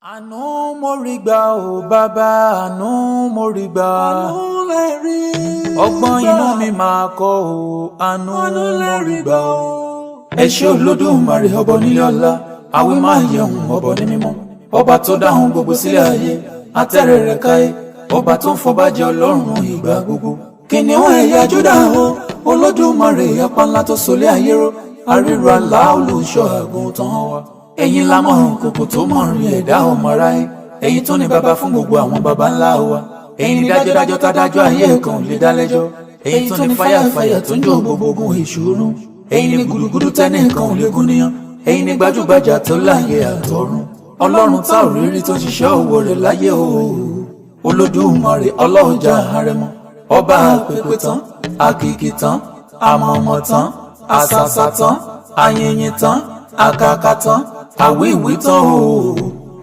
Àánú mo rí gbà ó bàbá, àánú mo rí gbà. Àánú lè rí gbà. Ọgbọ́n inú mi máa kọ́ ó, àánú mo rí gbà ó. Ẹ ṣé Olódùmarè ọba nílé ọlá, àwí máa yẹun ọba ní mímọ́. Ọba tó dáhùn gbogbo sílẹ̀ ayé, atẹ́rẹ̀ rẹ̀ káyé. Ọba tó ń fọba jẹ Ọlọ́run ìgbà gbogbo. Kìnìún ẹ̀yà Júdà o, Olódùmarè apá ńlá tó solé ayé ró. Àríru àlá olùṣọ́ àgùntàn wa. Ẹ̀yin la mọ̀ kòkò tó mọ̀ rí ẹ̀dá ọmọ aráyé. Ẹ̀yin tó ní baba fún gbogbo àwọn baba ńlá wa. Ẹ̀yin ní dájọ́dájọ́ tádájọ́ ayé kan lè dá lẹ́jọ́. Ẹ̀yin tó ní fáyàfáyà tó ń jó gbogbo ogun ìṣòro. Ẹ̀yin ní gùdùgùdù tẹ́nìkan ò lè gún níyàn. Ẹ̀yin ní gbajúgbajà tó láyé àtọ̀run. Ọlọ́run tá ò rírí tó ṣiṣẹ́ owó rẹ̀ láyé o. Olódùmarè ọlọ́jà àrẹ̀mọ. Ọba àpèpè tán, àkìkì tán, àmọ̀mọ̀ tán, àsàsà tán, àyìnyìn tán, àkàkà tán, àwíwí tán o.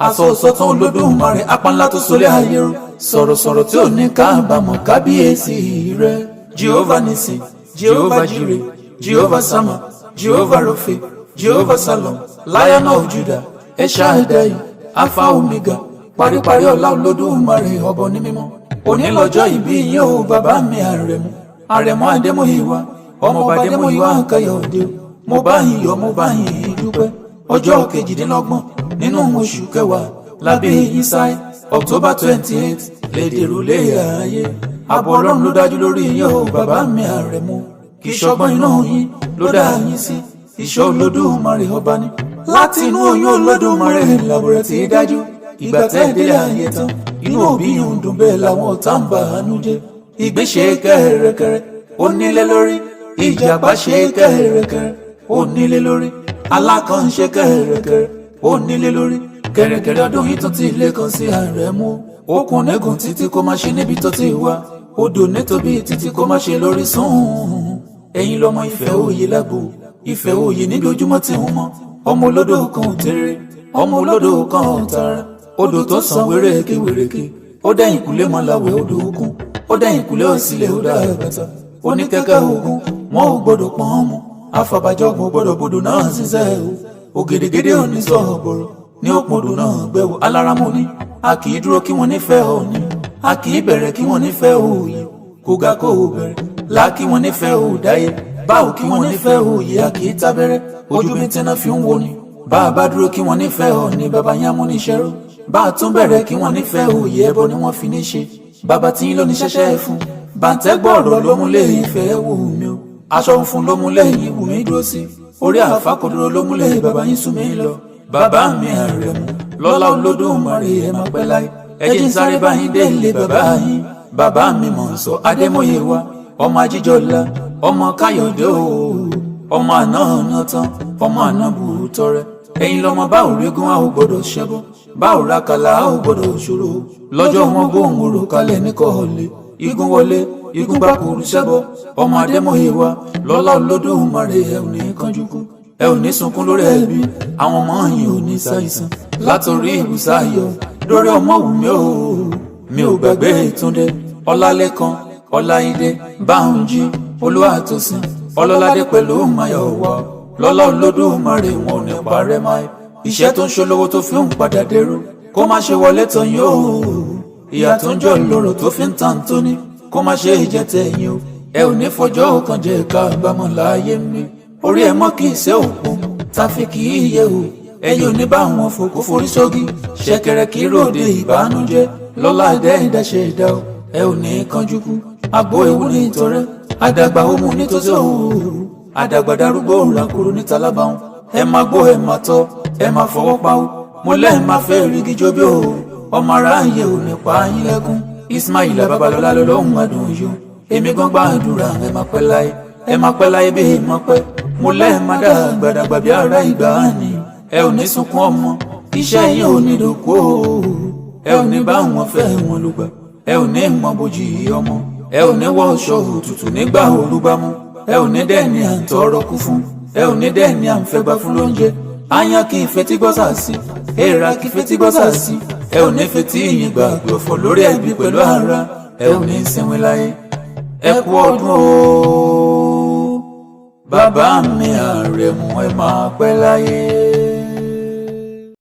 Àsọ̀ọ̀sọ̀ tán Olódùmarè apá ńlá tó solé ayé ró. Sọ̀rọ̀sọ̀rọ̀ tí ò ní kábàámọ̀ kábíyèsí rẹ̀. Jehovah Nisi, Jehovah Jireh, Jehovah Sama, Jehovah Rofe, Jehovah Salom, Lion of Judah, El Shaddai, Alpha Omega, paríparí ọlá Olódùmarè ọba ní mímọ́. Òní lọ́jọ́ ìbí yín o bàbá mi Àrẹ̀mú. Àrẹ̀mú Adémúyìwá, ọmọọba Adémúyìwá Káyọ̀dé. Mo bá yín yọ̀, mo bá yín dúpẹ́. Ọjọ́ 28 nínú oṣù kẹwàá lábẹ́ yín sáyé. October 28 lédè rúlé ayé. Ààbò Ọlọ́run ló dájú lórí yín o bàbá mi Àrẹ̀mú. Kì í ṣọgbọ́n inú yín ló dá yín sí. Ìṣọ́ Olódùmarè ọba ní. Láti inú oyún Olódùmarè làbúrẹ́ tí dájú. Ìgbà tẹ́ délé ayé tán, inú òbí yìí ń dùn bẹ́ẹ̀ làwọn ọ̀tá ń bà ánú jẹ́. Ìgbésẹ̀ kẹ́rẹ́kẹ́rẹ́ ó nílé lórí. Ìjàpá ṣe kẹ́rẹ́kẹ́rẹ́ ó nílé lórí. Alákànṣe kẹ́rẹ́kẹ́rẹ́ ó nílé lórí. Kẹ́rẹ́kẹ́rẹ́ ọdún yìí tó ti ilé kan sí Àrẹ̀mú. Okùn nẹ́gùn títí kó má ṣe níbi tó ti wá. Odò nítorí títí kó má ṣe lórí sùn. Ẹ̀yin lọmọ ìfẹ́ òye lágbo. Ìfẹ́ òye níbi ojúmọ́ tí ń mọ́. Ọmọ olódò kan ò tẹ́rẹ́, ọmọ olódò kan ò tara. Odò tó sàn wéréké ó dẹ̀yìn kúlé mọ́láwẹ̀ odò òkun. Ó dẹ̀yìn kúlé òsílẹ̀ ó dá àgbàtà. Ó ní kẹ́kẹ́ ogun wọn ò gbọ́dọ̀ pọ́n mú. Afàbàjọ́gbọ̀n gbọ́dọ̀ bodò náà ṣiṣẹ́ o. Ògèdègèdè òní sọ̀rọ̀ bọ̀rọ̀ ní òpòdò náà gbẹ̀wò. Aláramú ni a kì í dúró kí wọ́n nífẹ̀ẹ́ òní. A kì í bẹ̀rẹ̀ kí wọ́n nífẹ̀ẹ́ òye. Kò ga kó o bẹ̀rẹ̀ là kí wọ́n nífẹ̀ẹ́ òdáyé. Báwo kí wọ́n nífẹ̀ẹ́ òye a kì í tábẹ́rẹ́. Ojú mi tí náà fi ń wo ni. Bá a bá dúró kí wọ́n nífẹ̀ẹ́ òní bàbá yẹn mú níṣẹ́ ró. Bá a tún bẹ̀rẹ̀ kí wọ́n nífẹ̀ẹ́ òye ẹbọ ni wọ́n fi ní ṣe. Bàbá tí ń lọ ní ṣẹ́ṣẹ́ fún. Bàǹtẹ́gbọ̀rọ̀ ló mú lé ìfẹ́ wù mí o. Aṣọ funfun ló mú lẹ́yìn wù mí dúró sí. Orí àfàkọ́dúró ló mú lẹ́yìn bàbá yín sún mi lọ. Bàbá mi Àrẹ̀mú lọ́lá Olódùmarè ẹ máa pẹ́ láyé. Ẹ jẹ́ n sáré bá yín dé ilé bàbá yín. Bàbá mi Mọ̀nsọ̀ Adémúyìwá, ọmọ Ajíjọlá, ọmọ Káyọ̀dé o. Ọmọ àná ọ̀nà tán, ọmọ àná bùrú tọrẹ. Ẹ̀yin lọmọ bá òrégún a ò gbọ́dọ̀ ṣẹ́bọ́. Bá òrakàlà a ò gbọ́dọ̀ ṣòro. Lọ́jọ́ wọn gbóhùn orò kalẹ̀ ní kọ́ọ̀lé. Igun wọlé, igun bá kúrú ṣẹ́bọ́. Ọmọ Adémúyìwá lọ́lá Olódùmarè ẹ ò ní kánjú kú. Ẹ ò ní sunkún lórí ẹbí. Àwọn ọmọ yín ò ní ṣàìsàn. Látòrí ìbùsà ayọ̀ lórí ọmọ wù mí o. Mi ò gbàgbé Túndé, Ọlálékan, Ọláìdé, Báhùnjí, Olúwatósìn, Ọlọ́ládé pẹ̀lú Máyọ̀wá. Lọ́lá Olódùmarè wọn ò ní parẹ́ máa. Iṣẹ́ tó ń ṣolówó tó fi ń padà dẹrú. Kó má ṣe wọlé tán yín o. Ìyà tó ń jọ lóró tó fi ń tàn tó ní. Kó má ṣe ìjẹ́tẹ̀ yín o. Ẹ ò ní fọjọ́ kan jẹ́ kábàámọ̀ láyé mi. Orí ẹ mọ́ kì í ṣe òkun táfi kì í yẹ o. Ẹ̀yin ò ní bá wọn fòkó forí sógi. Ṣẹ̀kẹ̀rẹ̀ kì í ròde ìbànújẹ́. Lọ́lá ẹ̀dá ṣe ìdá o. Ẹ ò ní kánjú kú. Àgbo ewu ní ìtọrẹ. Àdàgbà òmù nítòsí òru. Àdàgbà darúgbó ràkúrú ní talábàún. Ẹ máa gbó ẹ máa tọ́ ẹ máa fọwọ́ pa ó. Mo lẹ́ẹ̀ máa fẹ́ rí gíjọ bí o. Ọmọ aráyé ò ní pa yín lẹ́kún. Ismaila Babalọ́lá ló lóhùn adùn yó. Èmi gan gbàdúrà ẹ máa pẹ́ láyé. Ẹ máa pẹ́ láyé bí èèmọ̀ pẹ́. Mo lẹ́ẹ̀ máa dàgbàdàgbà bí ara ìgbà ni. Ẹ ò ní sunkún ọmọ. Iṣẹ́ yín ò ní dòkú o. Ẹ ò ní bá wọn fẹ́ wọn lùgbà. Ẹ ò ní mọ bójì ọmọ. Ẹ ò ní wọ aṣọ òtútù nígbà olúbámú. Ẹ ò ní dẹ́ni à ń tọrọ kú fún. Ẹ ò ní dẹ́ni à ń fẹ́ gbà fún lóúnjẹ. Àyàn kì í fetí gbọ́ sàásì. Èèrà kì í fetí gbọ́ sàásì. Ẹ ò ní fetí ìyìn gbàgbé ọ̀fọ̀ lórí ẹbí pẹ̀lú ara. Ẹ ò ní sinmi láyé. Ẹ kú ọdún o. Bàbá mi Àrẹ̀mú ẹ máa pẹ́ láyé.